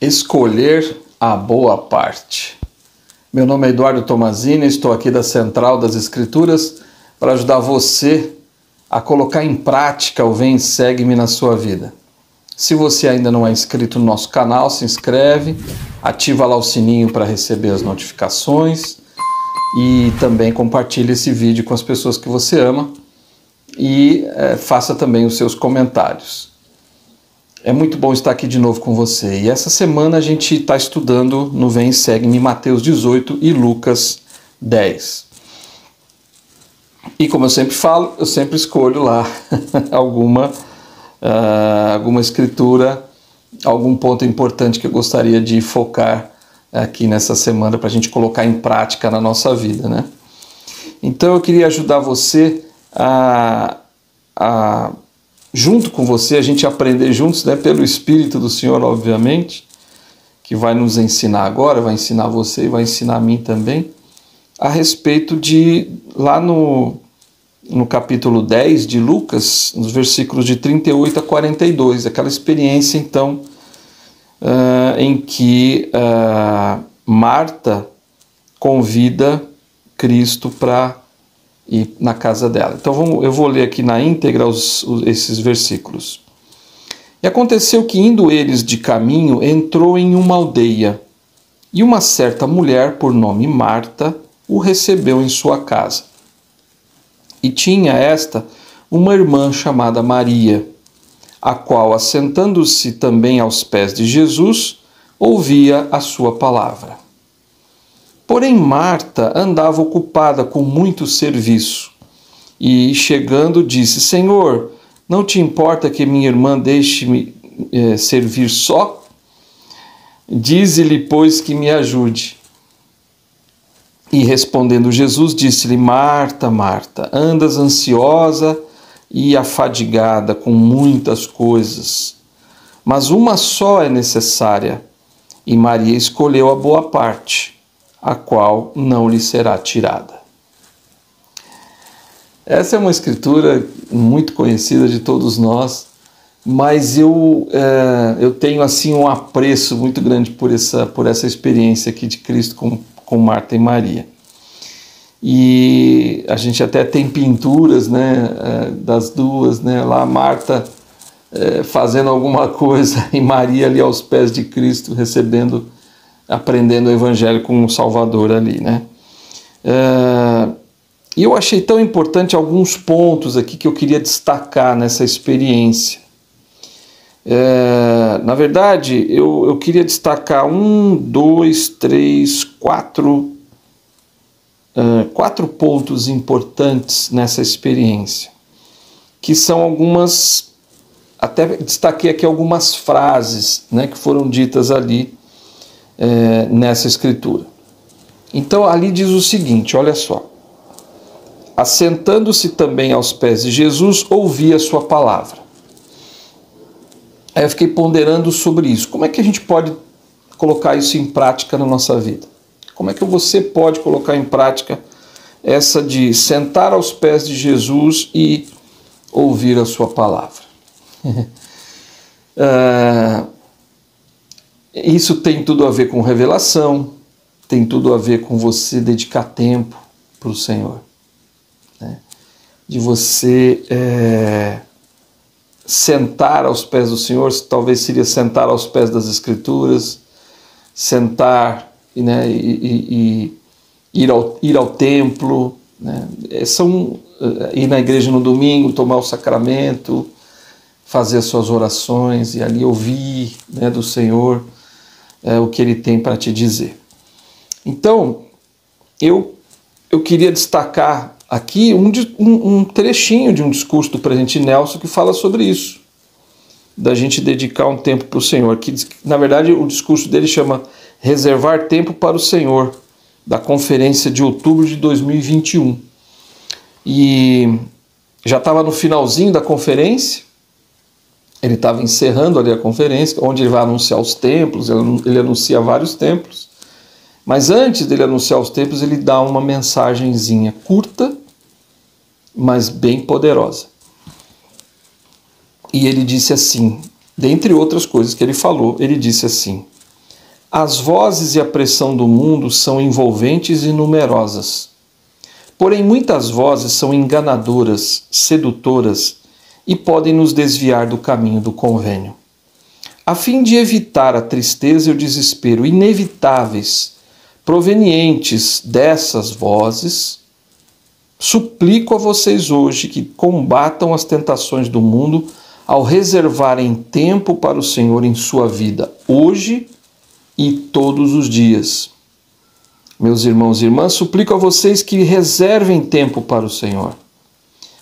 Escolher a boa parte. Meu nome é Eduardo Tomazini, estou aqui da Central das Escrituras para ajudar você a colocar em prática o Vem e Segue-me na sua vida. Se você ainda não é inscrito no nosso canal, se inscreve, ativa lá o sininho para receber as notificações e também compartilhe esse vídeo com as pessoas que você ama e faça também os seus comentários. É muito bom estar aqui de novo com você. E essa semana a gente está estudando no Vem e Segue-me Mateus 18 e Lucas 10. E como eu sempre falo, eu sempre escolho lá alguma escritura, algum ponto importante que eu gostaria de focar aqui nessa semana para a gente colocar em prática na nossa vida, né? Então eu queria ajudar você junto com você, a gente aprender juntos, né, pelo Espírito do Senhor, obviamente, que vai nos ensinar agora, vai ensinar você e vai ensinar a mim também, a respeito de, lá no capítulo 10 de Lucas, nos versículos de 38 a 42, aquela experiência, então, em que Marta convida Cristo para ir na casa dela. Então eu vou ler aqui na íntegra esses versículos. E aconteceu que, indo eles de caminho, entrou em uma aldeia, e uma certa mulher, por nome Marta, o recebeu em sua casa. E tinha esta uma irmã chamada Maria, a qual, assentando-se também aos pés de Jesus, ouvia a sua palavra. Porém, Marta andava ocupada com muito serviço e, chegando, disse: Senhor, não te importa que minha irmã deixe-me servir só? Dize-lhe, pois, que me ajude. E respondendo Jesus, disse-lhe: Marta, Marta, andas ansiosa e afadigada com muitas coisas, mas uma só é necessária, e Maria escolheu a boa parte, a qual não lhe será tirada. Essa é uma escritura muito conhecida de todos nós, mas eu tenho assim um apreço muito grande por essa experiência aqui de Cristo com Marta e Maria. E a gente até tem pinturas, né, das duas, né, lá Marta fazendo alguma coisa e Maria ali aos pés de Cristo aprendendo o Evangelho com o Salvador ali, né? E eu achei tão importante alguns pontos aqui que eu queria destacar nessa experiência. Na verdade, eu queria destacar quatro pontos importantes nessa experiência, que são algumas, até destaquei aqui algumas frases, né, que foram ditas ali nessa escritura. Então ali diz o seguinte, olha só: assentando-se também aos pés de Jesus, ouvia a sua palavra. Aí eu fiquei ponderando sobre isso. Como é que a gente pode colocar isso em prática na nossa vida? Como é que você pode colocar em prática essa de sentar aos pés de Jesus e ouvir a sua palavra? Isso tem tudo a ver com revelação, tem tudo a ver com você dedicar tempo para o Senhor, né? De você sentar aos pés do Senhor, talvez seria sentar aos pés das Escrituras, sentar, né, e ir ao templo, né? Ir na igreja no domingo, tomar o sacramento, fazer as suas orações e ali ouvir, né, do Senhor o que Ele tem para te dizer. Então, eu queria destacar aqui um trechinho de um discurso do presidente Nelson que fala sobre isso, da gente dedicar um tempo para o Senhor, que na verdade o discurso dele chama Reservar Tempo para o Senhor, da conferência de outubro de 2021. E já estava no finalzinho da conferência, ele estava encerrando ali a conferência, onde ele vai anunciar os templos, ele anuncia vários templos, mas antes dele anunciar os templos, ele dá uma mensagenzinha curta, mas bem poderosa. E ele disse assim, dentre outras coisas que ele falou, ele disse assim: As vozes e a pressão do mundo são envolventes e numerosas. Porém, muitas vozes são enganadoras, sedutoras e podem nos desviar do caminho do convênio. A fim de evitar a tristeza e o desespero inevitáveis provenientes dessas vozes, suplico a vocês hoje que combatam as tentações do mundo ao reservarem tempo para o Senhor em sua vida, hoje e todos os dias. Meus irmãos e irmãs, suplico a vocês que reservem tempo para o Senhor.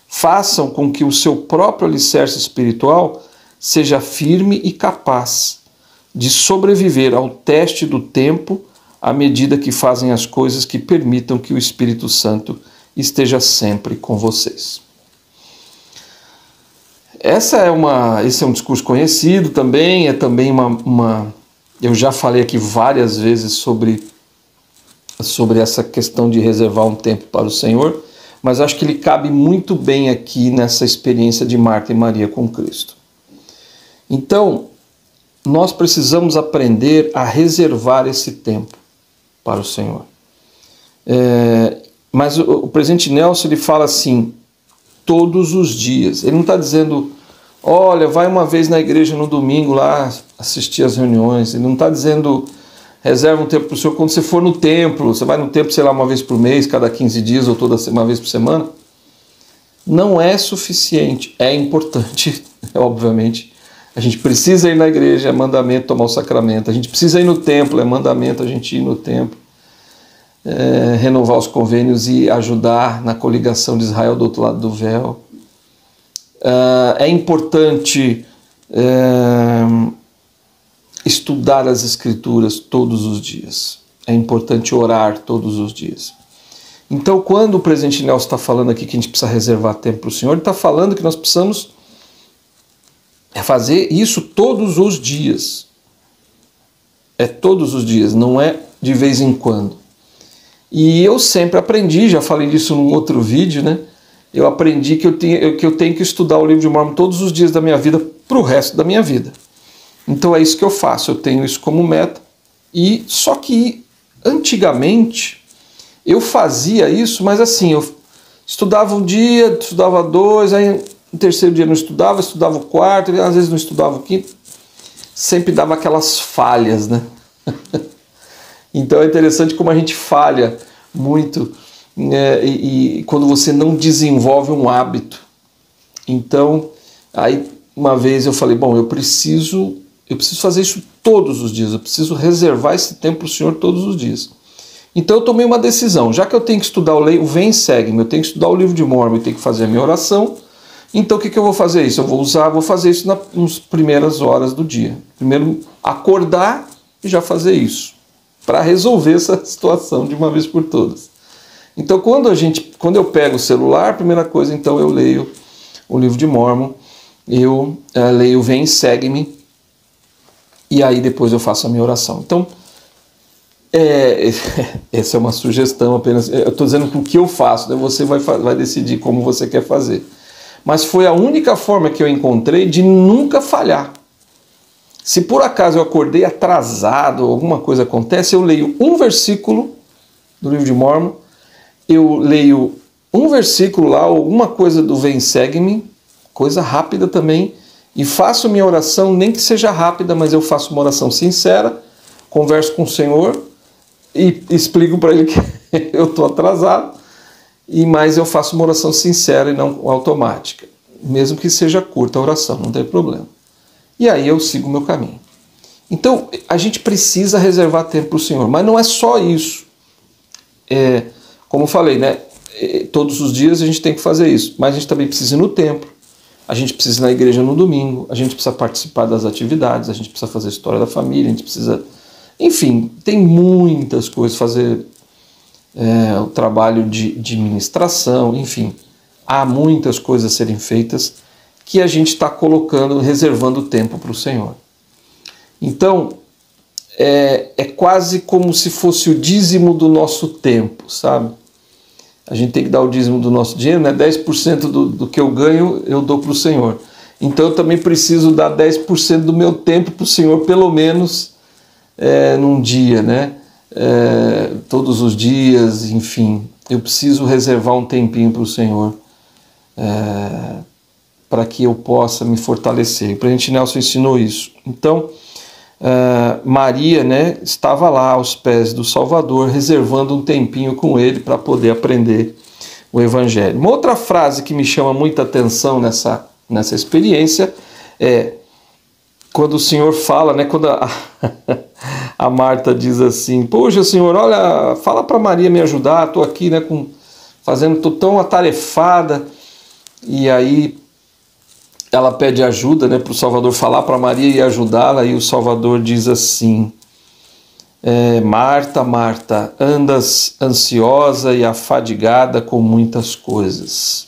Façam com que o seu próprio alicerce espiritual seja firme e capaz de sobreviver ao teste do tempo à medida que fazem as coisas que permitam que o Espírito Santo esteja sempre com vocês. Esse é um discurso conhecido também, é também eu já falei aqui várias vezes sobre essa questão de reservar um tempo para o Senhor, mas acho que ele cabe muito bem aqui nessa experiência de Marta e Maria com Cristo. Então, nós precisamos aprender a reservar esse tempo para o Senhor. Mas o presidente Nelson, ele fala assim, todos os dias. Ele não está dizendo, olha, vai uma vez na igreja no domingo lá assistir às reuniões. Ele não está dizendo, reserva um tempo para o Senhor quando você for no templo. Você vai no templo, sei lá, uma vez por mês, cada 15 dias ou uma vez por semana. Não é suficiente. É importante, obviamente. A gente precisa ir na igreja, é mandamento tomar o sacramento. A gente precisa ir no templo, é mandamento a gente ir no templo. Renovar os convênios e ajudar na coligação de Israel do outro lado do véu. É importante estudar as Escrituras todos os dias. É importante orar todos os dias. Então, quando o presidente Nelson está falando aqui que a gente precisa reservar tempo para o Senhor, ele está falando que nós precisamos fazer isso todos os dias. É todos os dias, não é de vez em quando. E eu sempre aprendi, já falei disso num outro vídeo, né? Eu aprendi que eu tenho que estudar o livro de Mórmon todos os dias da minha vida para o resto da minha vida. Então é isso que eu faço, eu tenho isso como meta. E só que antigamente eu fazia isso, mas assim, eu estudava um dia, estudava dois, aí no terceiro dia não estudava, estudava o quarto, às vezes não estudava o quinto. Sempre dava aquelas falhas, né? Então é interessante como a gente falha muito e quando você não desenvolve um hábito. Então, aí uma vez eu falei, bom, eu preciso fazer isso todos os dias, eu preciso reservar esse tempo para o Senhor todos os dias. Então eu tomei uma decisão, já que eu tenho que estudar o Vem Segue-me, eu tenho que estudar o livro de Mórmon, eu tenho que fazer a minha oração, então o que eu vou fazer isso? Eu vou fazer isso nas primeiras horas do dia. Primeiro acordar e já fazer isso, para resolver essa situação de uma vez por todas. Então, quando eu pego o celular, a primeira coisa, então, eu leio o livro de Mórmon, eu leio Vem Segue-me, e aí depois eu faço a minha oração. Então, essa é uma sugestão apenas, eu estou dizendo o que eu faço, né? Você vai decidir como você quer fazer. Mas foi a única forma que eu encontrei de nunca falhar. Se por acaso eu acordei atrasado, alguma coisa acontece, eu leio um versículo do livro de Mórmon, eu leio um versículo lá, alguma coisa do Vem Segue-me, coisa rápida também, e faço minha oração, nem que seja rápida, mas eu faço uma oração sincera, converso com o Senhor e explico para Ele que eu estou atrasado, mas eu faço uma oração sincera e não automática, mesmo que seja curta a oração, não tem problema. E aí eu sigo o meu caminho. Então, a gente precisa reservar tempo para o Senhor, mas não é só isso. Como eu falei, né? Todos os dias a gente tem que fazer isso, mas a gente também precisa ir no templo, a gente precisa ir na igreja no domingo, a gente precisa participar das atividades, a gente precisa fazer a história da família, a gente precisa... Enfim, tem muitas coisas, fazer o trabalho de ministração, enfim, há muitas coisas a serem feitas que a gente está colocando, reservando tempo para o Senhor. Então, é quase como se fosse o dízimo do nosso tempo, sabe? A gente tem que dar o dízimo do nosso dinheiro, né? 10% do que eu ganho eu dou para o Senhor. Então eu também preciso dar 10% do meu tempo para o Senhor, pelo menos, num dia, né? Todos os dias, enfim. Eu preciso reservar um tempinho para o Senhor, para que eu possa me fortalecer. O Presidente Nelson ensinou isso. Então, Maria, né, estava lá aos pés do Salvador, reservando um tempinho com ele para poder aprender o Evangelho. Uma outra frase que me chama muita atenção nessa experiência é quando o Senhor fala, né, quando a Marta diz assim: poxa, Senhor, olha, fala para Maria me ajudar, estou aqui, né, estou tão atarefada. E aí ela pede ajuda, né, para o Salvador falar para Maria e ajudá-la, e o Salvador diz assim: Marta, Marta, andas ansiosa e afadigada com muitas coisas.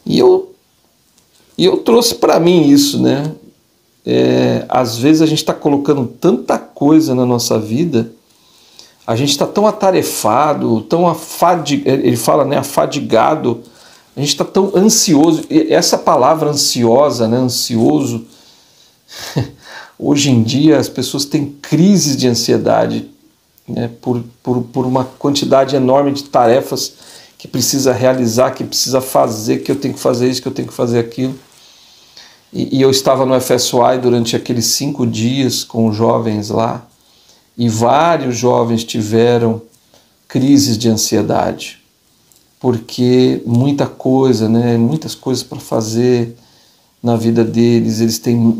E eu trouxe para mim isso, né? Às vezes a gente está colocando tanta coisa na nossa vida, a gente está tão atarefado, tão ele fala, né, afadigado, a gente está tão ansioso. E essa palavra ansiosa, né, ansioso, hoje em dia as pessoas têm crises de ansiedade, né, por uma quantidade enorme de tarefas que precisa realizar, que precisa fazer, que eu tenho que fazer isso, que eu tenho que fazer aquilo. E eu estava no FSY durante aqueles 5 dias com os jovens lá, e vários jovens tiveram crises de ansiedade, porque muita coisa, né, muitas coisas para fazer na vida deles, eles têm,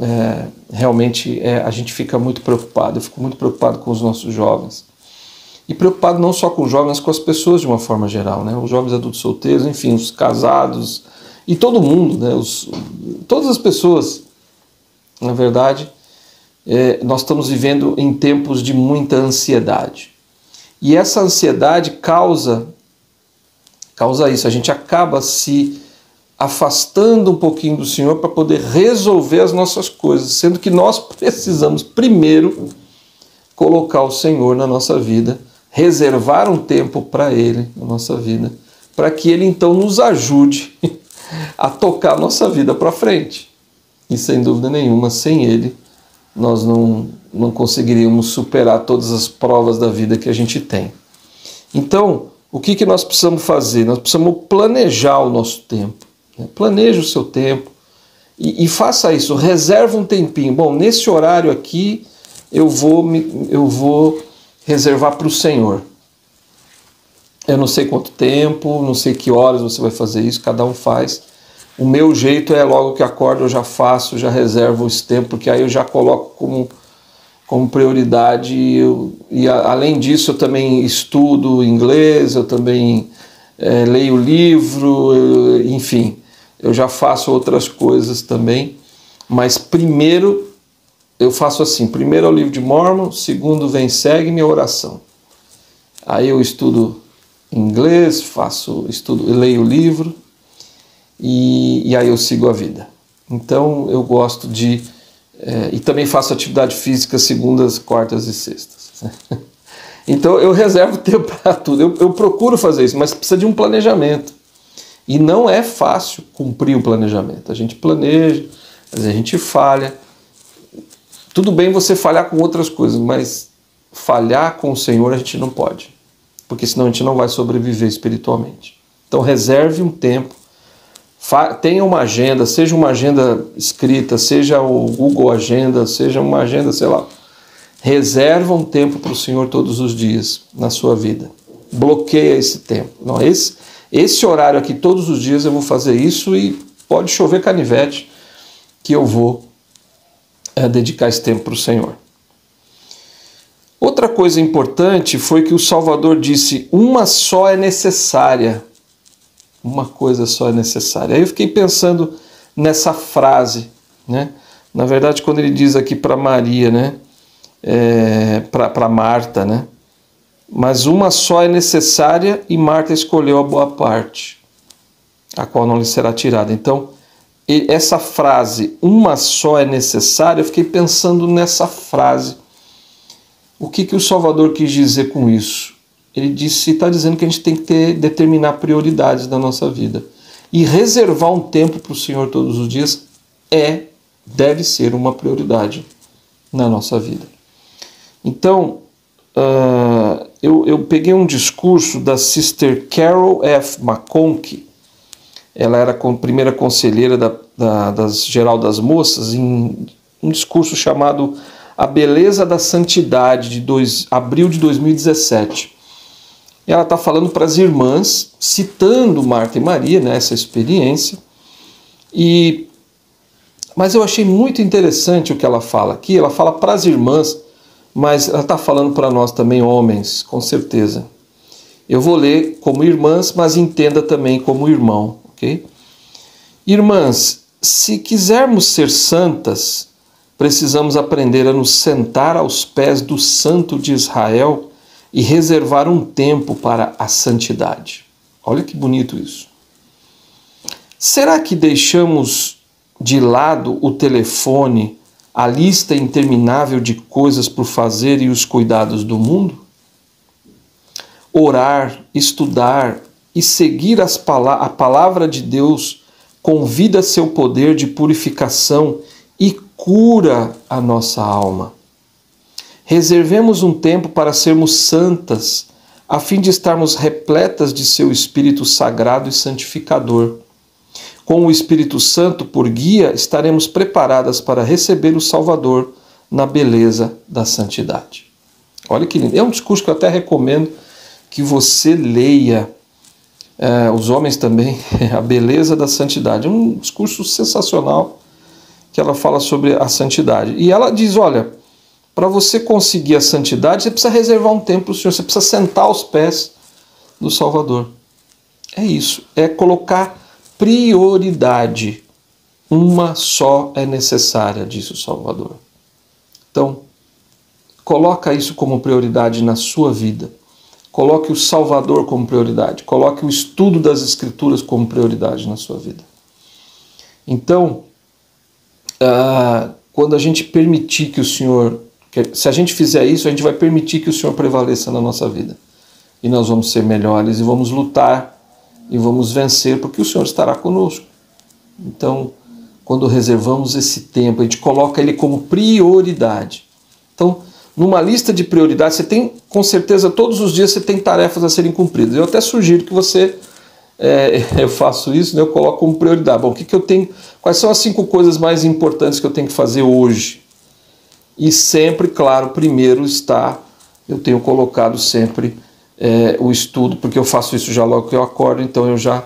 realmente, a gente fica muito preocupado. Eu fico muito preocupado com os nossos jovens, e preocupado não só com os jovens, mas com as pessoas de uma forma geral, né, os jovens adultos solteiros, enfim, os casados, e todo mundo, né, todas as pessoas. Na verdade, nós estamos vivendo em tempos de muita ansiedade, e essa ansiedade causa isso, a gente acaba se afastando um pouquinho do Senhor para poder resolver as nossas coisas, sendo que nós precisamos primeiro colocar o Senhor na nossa vida, reservar um tempo para Ele na nossa vida, para que Ele então nos ajude a tocar a nossa vida para frente. E sem dúvida nenhuma, sem Ele, nós não conseguiríamos superar todas as provas da vida que a gente tem. Então, o que nós precisamos fazer? Nós precisamos planejar o nosso tempo. Planeje o seu tempo e faça isso, reserva um tempinho. Bom, nesse horário aqui eu vou reservar para o Senhor. Eu não sei quanto tempo, não sei que horas você vai fazer isso, cada um faz. O meu jeito é logo que acordo eu já faço, já reservo esse tempo, porque aí eu já coloco como prioridade. E além disso eu também estudo inglês, eu também leio livro, enfim, eu já faço outras coisas também. Mas primeiro eu faço assim: primeiro é o livro de Mormon, segundo vem Segue-me, a oração. Aí eu estudo inglês, leio o livro, e aí eu sigo a vida. Então eu gosto de... e também faço atividade física segundas, quartas e sextas. Então eu reservo tempo para tudo. Eu procuro fazer isso, mas precisa de um planejamento. E não é fácil cumprir o planejamento. A gente planeja, às vezes a gente falha. Tudo bem você falhar com outras coisas, mas falhar com o Senhor a gente não pode, porque senão a gente não vai sobreviver espiritualmente. Então reserve um tempo, tenha uma agenda, seja uma agenda escrita, seja o Google Agenda, seja uma agenda, sei lá. Reserva um tempo para o Senhor todos os dias na sua vida. Bloqueia esse tempo. Não, esse horário aqui, todos os dias eu vou fazer isso, e pode chover canivete que eu vou dedicar esse tempo para o Senhor. Outra coisa importante foi que o Salvador disse: uma só é necessária. Uma coisa só é necessária. Aí eu fiquei pensando nessa frase, né? Na verdade, quando ele diz aqui para Maria, né? Para Marta, né? Mas uma só é necessária, e Marta escolheu a boa parte, a qual não lhe será tirada. Então, essa frase, uma só é necessária, eu fiquei pensando nessa frase. O que o Salvador quis dizer com isso? Ele está dizendo que a gente tem que determinar prioridades na nossa vida. E reservar um tempo para o Senhor todos os dias deve ser uma prioridade na nossa vida. Então, eu peguei um discurso da Sister Carol F. McConkie. Ela era a primeira conselheira das Geral das Moças, em um discurso chamado A Beleza da Santidade, de abril de 2017. E ela está falando para as irmãs, citando Marta e Maria, né, essa experiência. Mas eu achei muito interessante o que ela fala aqui. Ela fala para as irmãs, mas ela está falando para nós também, homens, com certeza. Eu vou ler como irmãs, mas entenda também como irmão, ok? Irmãs, se quisermos ser santas, precisamos aprender a nos sentar aos pés do Santo de Israel e reservar um tempo para a santidade. Olha que bonito isso. Será que deixamos de lado o telefone, a lista interminável de coisas por fazer e os cuidados do mundo? Orar, estudar e seguir a palavra de Deus convida seu poder de purificação e cura a nossa alma. Reservemos um tempo para sermos santas, a fim de estarmos repletas de seu Espírito Sagrado e Santificador. Com o Espírito Santo por guia, estaremos preparadas para receber o Salvador na beleza da santidade. Olha que lindo. É um discurso que eu até recomendo que você leia, os homens também, A Beleza da Santidade. É um discurso sensacional que ela fala sobre a santidade. E ela diz, olha, para você conseguir a santidade, você precisa reservar um tempo para o Senhor, você precisa sentar aos pés do Salvador. É isso, é colocar prioridade. Uma só é necessária, disse o Salvador. Então, coloca isso como prioridade na sua vida. Coloque o Salvador como prioridade. Coloque o estudo das Escrituras como prioridade na sua vida. Então, quando a gente permitir que o Senhor... Se a gente fizer isso, a gente vai permitir que o Senhor prevaleça na nossa vida. E nós vamos ser melhores e vamos lutar e vamos vencer, porque o Senhor estará conosco. Então, quando reservamos esse tempo, a gente coloca ele como prioridade. Então, numa lista de prioridades, você tem, com certeza, todos os dias você tem tarefas a serem cumpridas. Eu até sugiro que você, eu faço isso, né, eu coloco como prioridade. Bom, o que eu tenho, quais são as 5 coisas mais importantes que eu tenho que fazer hoje? E sempre, claro, primeiro está, eu tenho colocado sempre o estudo, porque eu faço isso já logo que eu acordo, então eu já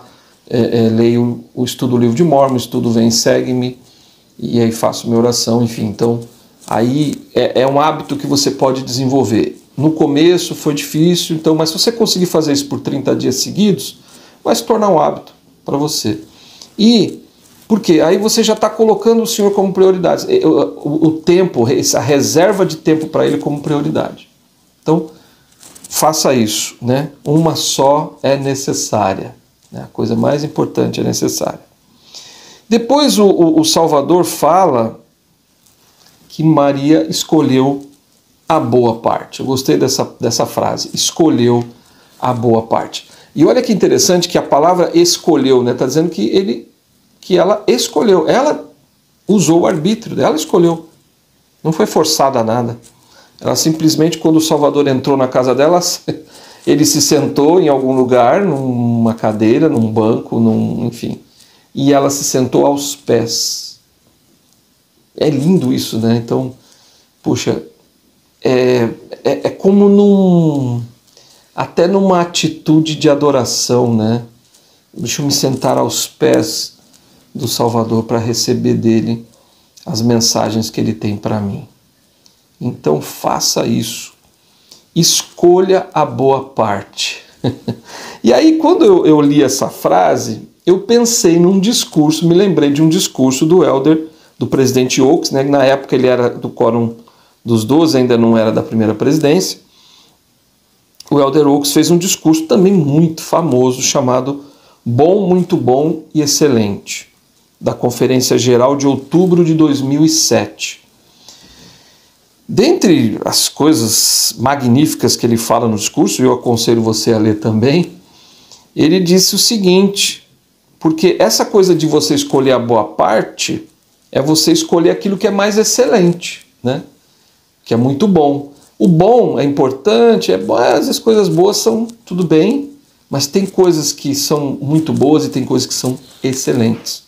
leio o estudo do livro de Mórmon, o estudo Vem, Segue-me, e aí faço minha oração, enfim. Então, aí é um hábito que você pode desenvolver. No começo foi difícil, então, mas se você conseguir fazer isso por 30 dias seguidos, vai se tornar um hábito para você. E por quê? Aí você já está colocando o Senhor como prioridade. O tempo, essa reserva de tempo para Ele como prioridade. Então, faça isso, né? Uma só é necessária. Né? A coisa mais importante é necessária. Depois o Salvador fala que Maria escolheu a boa parte. Eu gostei dessa frase. Escolheu a boa parte. E olha que interessante que a palavra escolheu, né? Está dizendo que ela escolheu. Ela usou o arbítrio, ela escolheu. Não foi forçada a nada. Ela simplesmente, quando o Salvador entrou na casa dela, ele se sentou em algum lugar, numa cadeira, num banco, enfim. E ela se sentou aos pés. É lindo isso, né? Então, puxa, é como até numa atitude de adoração, né? Deixa eu me sentar aos pés do Salvador para receber dele as mensagens que ele tem para mim. Então faça isso. Escolha a boa parte. E aí, quando eu li essa frase, eu pensei num discurso, me lembrei de um discurso do presidente Oaks, né? Na época ele era do Quórum dos 12, ainda não era da primeira presidência. O Elder Oaks fez um discurso também muito famoso, chamado Bom, Muito Bom e Excelente, da Conferência Geral de outubro de 2007. Dentre as coisas magníficas que ele fala no discurso, e eu aconselho você a ler também, ele disse o seguinte, porque essa coisa de você escolher a boa parte é você escolher aquilo que é mais excelente, né? Que é muito bom. O bom é importante, é bom, às vezes coisas boas são tudo bem, mas tem coisas que são muito boas e tem coisas que são excelentes.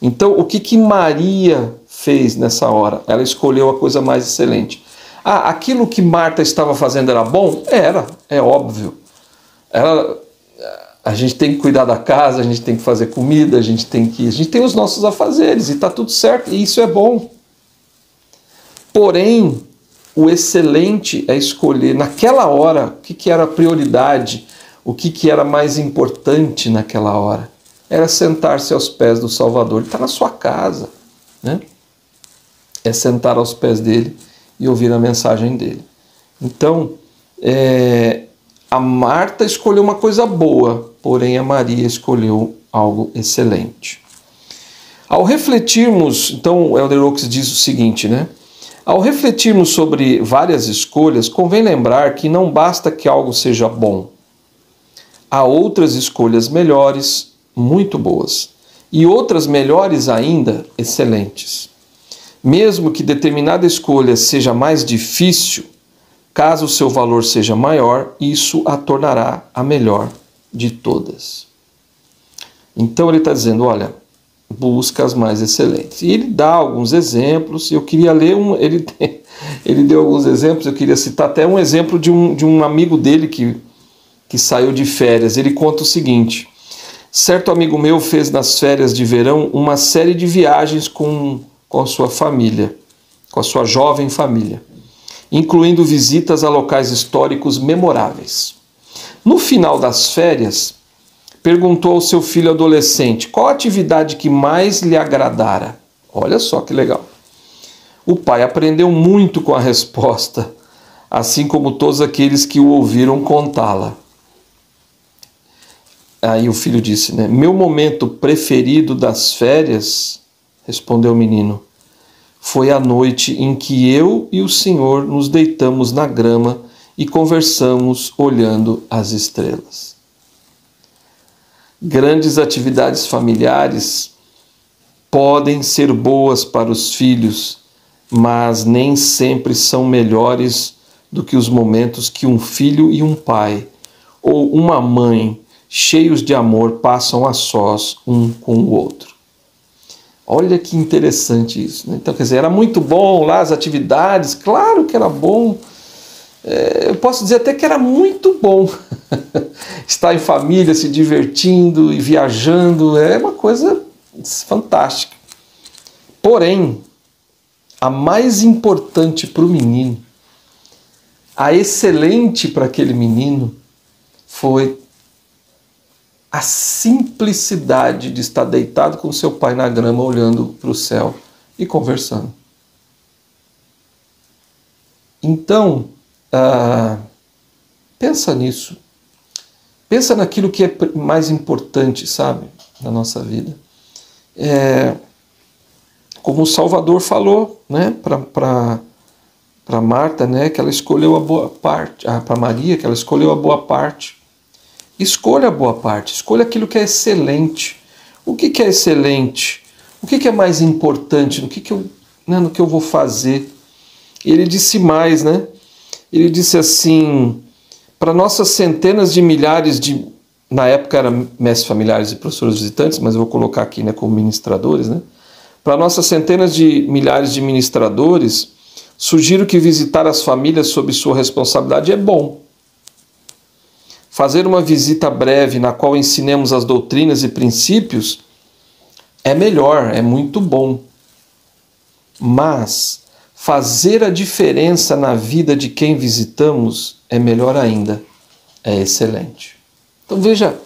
Então, o que Maria fez nessa hora? Ela escolheu a coisa mais excelente. Ah, aquilo que Marta estava fazendo era bom? Era, é óbvio. A gente tem que cuidar da casa, a gente tem que fazer comida, a gente tem os nossos afazeres e está tudo certo, e isso é bom. Porém, o excelente é escolher naquela hora o que era a prioridade, o que era mais importante naquela hora. Era sentar-se aos pés do Salvador. Ele está na sua casa, né? É sentar aos pés dele e ouvir a mensagem dele. Então, a Marta escolheu uma coisa boa, porém a Maria escolheu algo excelente. Ao refletirmos, então o Elder Oaks diz o seguinte, né? Ao refletirmos sobre várias escolhas, convém lembrar que não basta que algo seja bom. Há outras escolhas melhores, muito boas, e outras melhores ainda, excelentes. Mesmo que determinada escolha seja mais difícil, caso o seu valor seja maior, isso a tornará a melhor de todas. Então ele está dizendo, olha, busca as mais excelentes. E ele dá alguns exemplos, eu queria ler ele deu alguns exemplos, eu queria citar até um exemplo de um amigo dele que saiu de férias. Ele conta o seguinte: certo amigo meu fez nas férias de verão uma série de viagens com a sua família, com a sua jovem família, incluindo visitas a locais históricos memoráveis. No final das férias, perguntou ao seu filho adolescente qual a atividade que mais lhe agradara. Olha só que legal. O pai aprendeu muito com a resposta, assim como todos aqueles que o ouviram contá-la. Aí o filho disse, né? Meu momento preferido das férias, respondeu o menino, foi a noite em que eu e o senhor nos deitamos na grama e conversamos olhando as estrelas. Grandes atividades familiares podem ser boas para os filhos, mas nem sempre são melhores do que os momentos que um filho e um pai ou uma mãe cheios de amor passam a sós um com o outro. Olha que interessante isso, né? Então, quer dizer, era muito bom lá as atividades, claro que era bom. Eu posso dizer até que era muito bom estar em família, se divertindo e viajando, é uma coisa fantástica. Porém, a mais importante para o menino, a excelente para aquele menino, foi a simplicidade de estar deitado com seu pai na grama, olhando para o céu e conversando. Então, pensa nisso. Pensa naquilo que é mais importante, sabe, na nossa vida. Como o Salvador falou, né, para Marta, né, que ela escolheu a boa parte, para Maria, que ela escolheu a boa parte. Escolha a boa parte, escolha aquilo que é excelente. O que é excelente? O que é mais importante? No que eu vou fazer? E ele disse mais, né? Ele disse assim, para nossas centenas de milhares de... Na época eram mestres familiares e professores visitantes, mas eu vou colocar aqui, né, como ministradores, né? Para nossas centenas de milhares de ministradores, sugiro que visitar as famílias sob sua responsabilidade é bom. Fazer uma visita breve na qual ensinemos as doutrinas e princípios é melhor, é muito bom. Mas fazer a diferença na vida de quem visitamos é melhor ainda, é excelente. Então veja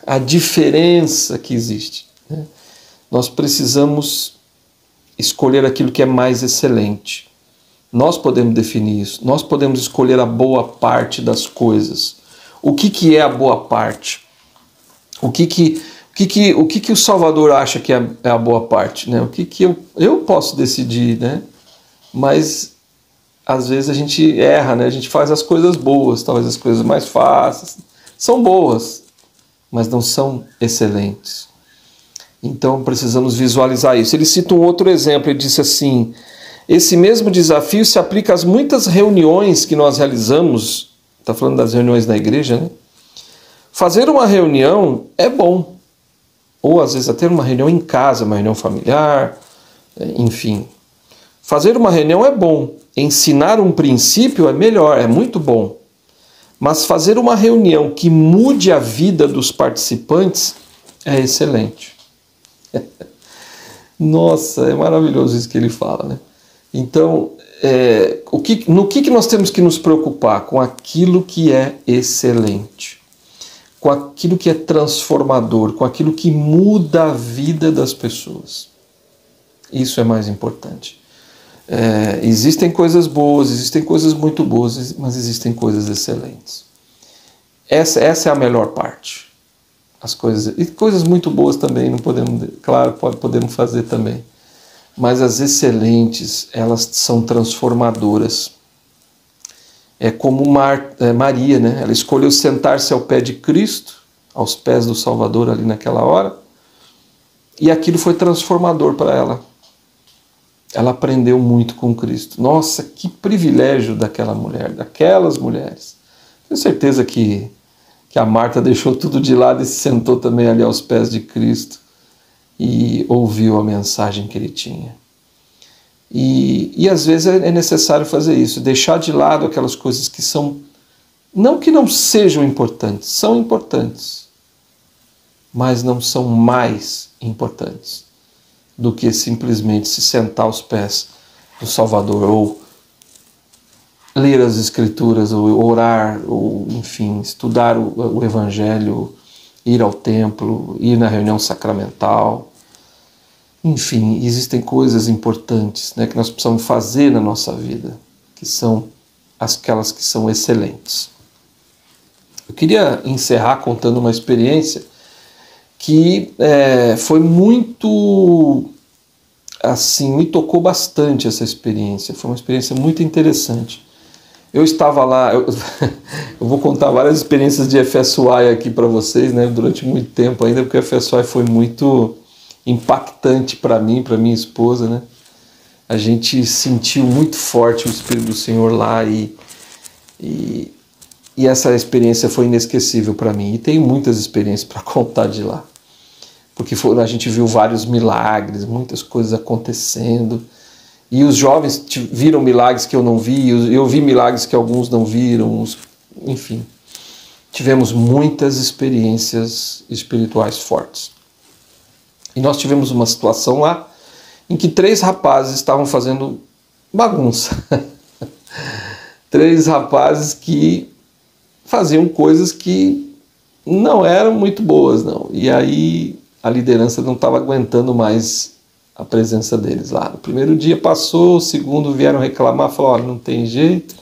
a diferença que existe, né? Nós precisamos escolher aquilo que é mais excelente. Nós podemos definir isso. Nós podemos escolher a boa parte das coisas. O que é a boa parte? O que o Salvador acha que é a boa parte, né? O que eu posso decidir, né? Mas às vezes a gente erra, né? A gente faz as coisas boas, talvez as coisas mais fáceis. São boas, mas não são excelentes. Então precisamos visualizar isso. Ele cita um outro exemplo, ele disse assim, esse mesmo desafio se aplica às muitas reuniões que nós realizamos, está falando das reuniões na igreja, né? Fazer uma reunião é bom, ou às vezes até uma reunião em casa, uma reunião familiar, enfim. Fazer uma reunião é bom, ensinar um princípio é melhor, é muito bom. Mas fazer uma reunião que mude a vida dos participantes é excelente. Nossa, é maravilhoso isso que ele fala, né? Então, no que nós temos que nos preocupar? Com aquilo que é excelente, com aquilo que é transformador, com aquilo que muda a vida das pessoas. Isso é mais importante. Existem coisas boas, existem coisas muito boas, mas existem coisas excelentes. Essa é a melhor parte. E coisas muito boas também não podemos, claro, podemos fazer também. Mas as excelentes, elas são transformadoras. É como Maria, né? Ela escolheu sentar-se ao pé de Cristo, aos pés do Salvador ali naquela hora, e aquilo foi transformador para ela. Ela aprendeu muito com Cristo. Nossa, que privilégio daquela mulher, daquelas mulheres. Tenho certeza que a Marta deixou tudo de lado e se sentou também ali aos pés de Cristo e ouviu a mensagem que ele tinha. E às vezes é necessário fazer isso, deixar de lado aquelas coisas que são, não que não sejam importantes, são importantes, mas não são mais importantes do que simplesmente se sentar aos pés do Salvador, ou ler as Escrituras, ou orar, ou enfim, estudar o Evangelho, ir ao templo, ir na reunião sacramental. Enfim, existem coisas importantes, né, que nós precisamos fazer na nossa vida, que são aquelas que são excelentes. Eu queria encerrar contando uma experiência que foi muito, assim, me tocou bastante essa experiência, foi uma experiência muito interessante. Eu estava lá, eu vou contar várias experiências de FSY aqui para vocês, né, durante muito tempo ainda, porque o FSY foi muito impactante para mim, para minha esposa, né? A gente sentiu muito forte o Espírito do Senhor lá e essa experiência foi inesquecível para mim. E tenho muitas experiências para contar de lá, porque a gente viu vários milagres, muitas coisas acontecendo, e os jovens viram milagres que eu não vi, eu vi milagres que alguns não viram, enfim, tivemos muitas experiências espirituais fortes. E nós tivemos uma situação lá em que 3 rapazes estavam fazendo bagunça. 3 rapazes que faziam coisas que não eram muito boas, não. E aí a liderança não estava aguentando mais a presença deles lá. No primeiro dia passou, o segundo vieram reclamar, falaram, olha, não tem jeito,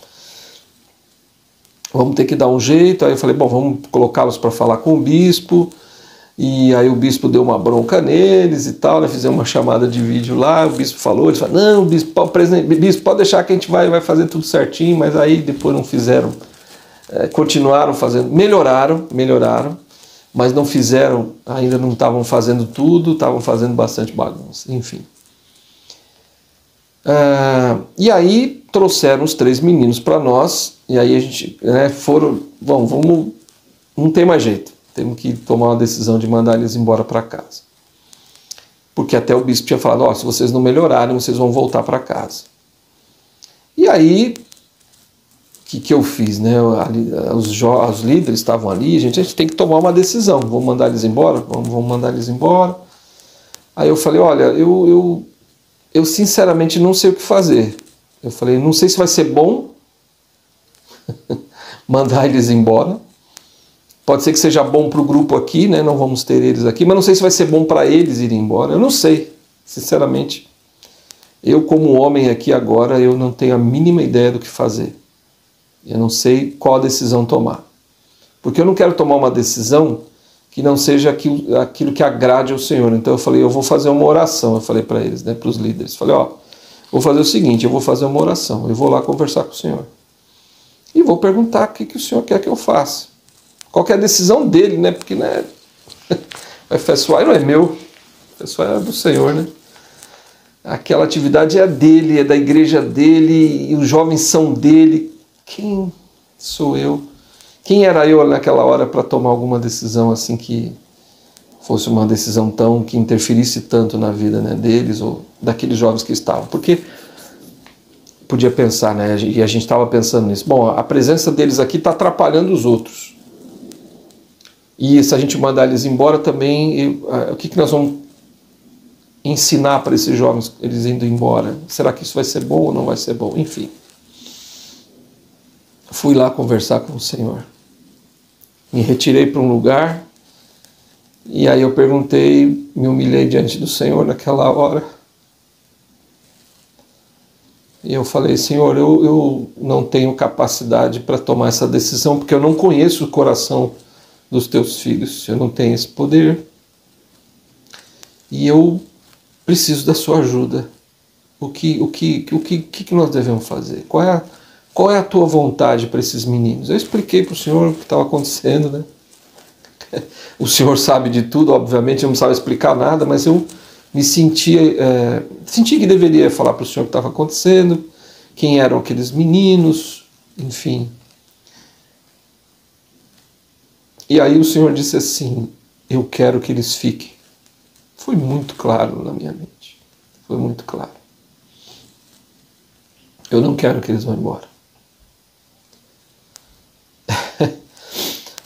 vamos ter que dar um jeito. Aí eu falei, bom, vamos colocá-los para falar com o bispo. E aí o bispo deu uma bronca neles e tal, né? Fizemos uma chamada de vídeo lá, o bispo falou, eles falaram, não, bispo, pode deixar que a gente vai fazer tudo certinho, mas aí depois não fizeram, continuaram fazendo, melhoraram, mas não fizeram, ainda não estavam fazendo tudo, estavam fazendo bastante bagunça, enfim. E aí trouxeram os 3 meninos para nós, e aí a gente, foram, vamos, não tem mais jeito. Temos que tomar uma decisão de mandar eles embora para casa. Porque até o bispo tinha falado, se vocês não melhorarem, vocês vão voltar para casa. E aí, o que eu fiz? Né? Os líderes estavam ali, a gente tem que tomar uma decisão. Vamos mandar eles embora? Vamos mandar eles embora. Aí eu falei, olha, eu sinceramente não sei o que fazer. Eu falei, não sei se vai ser bom mandar eles embora. Pode ser que seja bom para o grupo aqui, né? Não vamos ter eles aqui, mas não sei se vai ser bom para eles irem embora. Eu não sei, sinceramente. Eu, como homem aqui agora, eu não tenho a mínima ideia do que fazer. Eu não sei qual decisão tomar. Porque eu não quero tomar uma decisão que não seja aquilo que agrade ao Senhor. Então eu falei, eu vou fazer uma oração. Eu falei para eles, né? Para os líderes. Falei, vou fazer o seguinte, eu vou fazer uma oração. Eu vou lá conversar com o Senhor. E vou perguntar o que o Senhor quer que eu faça. Qual que é a decisão dele, né? Porque, o FSY não é meu, o FSY é do Senhor, né? aquela atividade é dele, é da igreja dele, e os jovens são dele. Quem sou eu? Quem era eu naquela hora para tomar alguma decisão assim que fosse uma decisão que interferisse tanto na vida, né, deles ou daqueles jovens que estavam? Porque podia pensar, né, e a gente estava pensando nisso, bom, a presença deles aqui está atrapalhando os outros. E se a gente mandar eles embora também, o que nós vamos ensinar para esses jovens, eles indo embora? Será que isso vai ser bom ou não vai ser bom? Enfim. Fui lá conversar com o Senhor. Me retirei para um lugar e aí eu perguntei, me humilhei diante do Senhor naquela hora. E eu falei, Senhor, eu não tenho capacidade para tomar essa decisão porque eu não conheço o coração dos teus filhos, eu não tenho esse poder. E eu preciso da sua ajuda. O que nós devemos fazer? Qual é a tua vontade para esses meninos? Eu expliquei para o Senhor o que estava acontecendo, né? O Senhor sabe de tudo, obviamente, eu não precisava explicar nada, mas eu me senti que deveria falar para o Senhor o que estava acontecendo, quem eram aqueles meninos, enfim. E aí o Senhor disse assim, eu quero que eles fiquem. Foi muito claro na minha mente, foi muito claro. Eu não quero que eles vão embora.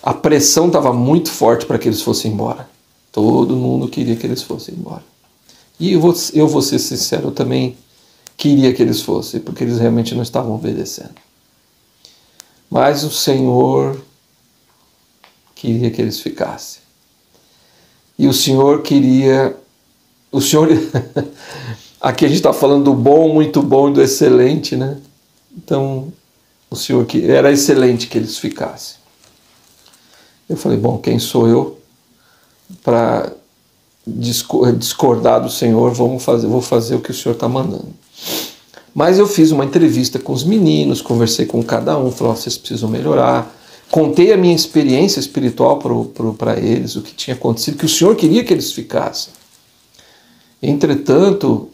A pressão estava muito forte para que eles fossem embora. Todo mundo queria que eles fossem embora. E eu vou ser sincero, eu também queria que eles fossem, porque eles realmente não estavam obedecendo. Mas o Senhor queria que eles ficassem. E o Senhor queria... Aqui a gente está falando do bom, muito bom e do excelente, né? Então, o Senhor era excelente que eles ficassem. Eu falei, bom, quem sou eu para discordar do Senhor? Vou fazer o que o Senhor está mandando. Mas eu fiz uma entrevista com os meninos, conversei com cada um, falei, vocês precisam melhorar. Contei a minha experiência espiritual para eles, o que tinha acontecido, que o Senhor queria que eles ficassem. Entretanto,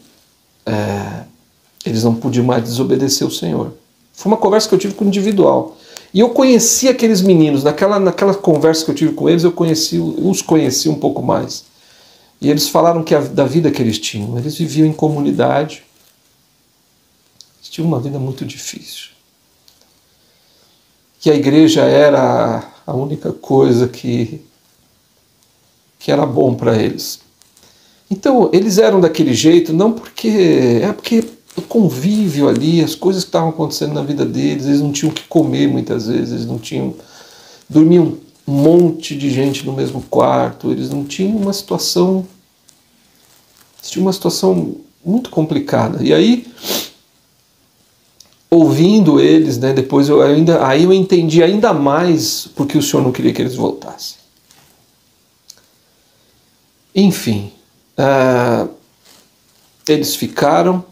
eles não podiam mais desobedecer o Senhor. Foi uma conversa que eu tive com o individual. E eu conheci aqueles meninos, naquela conversa que eu tive com eles, os conheci um pouco mais. E eles falaram da vida que eles tinham. Eles viviam em comunidade. Eles tinham uma vida muito difícil. Que a igreja era a única coisa que era bom para eles. Então, eles eram daquele jeito, não porque... porque o convívio ali, as coisas que estavam acontecendo na vida deles, eles não tinham o que comer muitas vezes, eles não tinham... Dormiam um monte de gente no mesmo quarto, eles não tinham uma situação... Eles tinham uma situação muito complicada. E aí, ouvindo eles, né, depois aí eu entendi ainda mais porque o Senhor não queria que eles voltassem. Enfim, eles ficaram,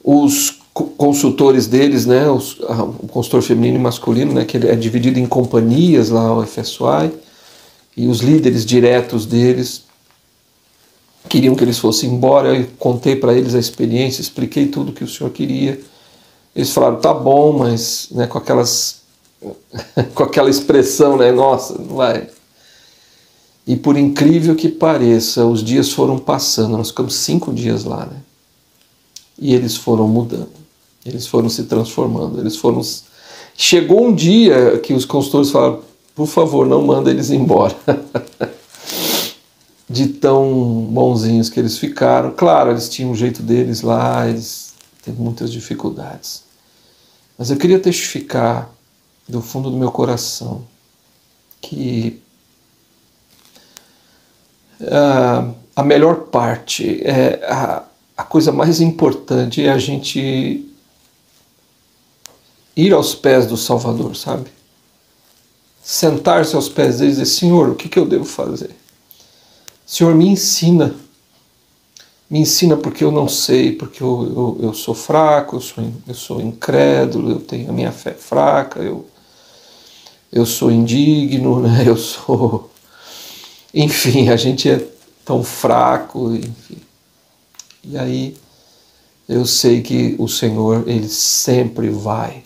os consultores deles, né, o consultor feminino e masculino, né, que ele é dividido em companhias lá, o FSY, e os líderes diretos deles queriam que eles fossem embora. Eu contei para eles a experiência, expliquei tudo que o Senhor queria. Eles falaram, tá bom, mas, né, com aquela expressão, né, nossa, não vai. E por incrível que pareça, os dias foram passando, nós ficamos 5 dias lá, né? E eles foram mudando, eles foram se transformando, Chegou um dia que os consultores falaram, por favor, não manda eles embora. De tão bonzinhos que eles ficaram. Claro, eles tinham o jeito deles lá, eles têm muitas dificuldades. Mas eu queria testificar do fundo do meu coração que a melhor parte, a coisa mais importante é a gente ir aos pés do Salvador, sabe? Sentar-se aos pés dele e dizer, Senhor, o que eu devo fazer? Senhor, me ensina porque eu não sei, porque eu sou fraco, eu sou incrédulo, eu tenho a minha fé fraca, eu sou indigno, né? Eu sou... Enfim, a gente é tão fraco, enfim. E aí eu sei que o Senhor, Ele sempre vai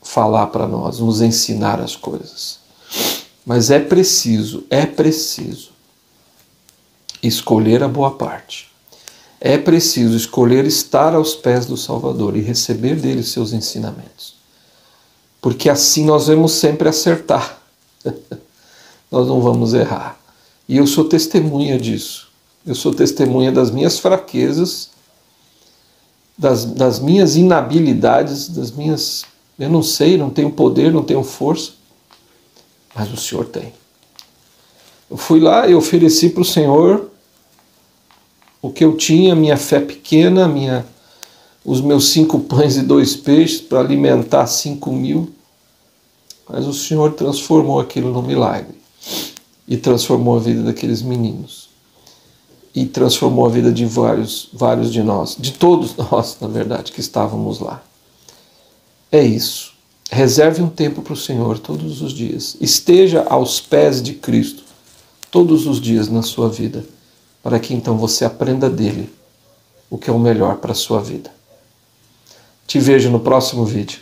falar para nós, nos ensinar as coisas. Mas é preciso escolher a boa parte. É preciso escolher estar aos pés do Salvador e receber dele seus ensinamentos. Porque assim nós vamos sempre acertar. Nós não vamos errar. E eu sou testemunha disso. Eu sou testemunha das minhas fraquezas, das minhas inabilidades, das minhas... Eu não sei, não tenho poder, não tenho força, mas o Senhor tem. Eu fui lá e ofereci para o Senhor o que eu tinha, minha fé pequena, os meus 5 pães e 2 peixes para alimentar 5.000, mas o Senhor transformou aquilo num milagre e transformou a vida daqueles meninos e transformou a vida de vários de nós, de todos nós, na verdade, que estávamos lá. É isso. Reserve um tempo para o Senhor todos os dias. Esteja aos pés de Cristo todos os dias na sua vida, para que então você aprenda dele o que é o melhor para a sua vida. Te vejo no próximo vídeo.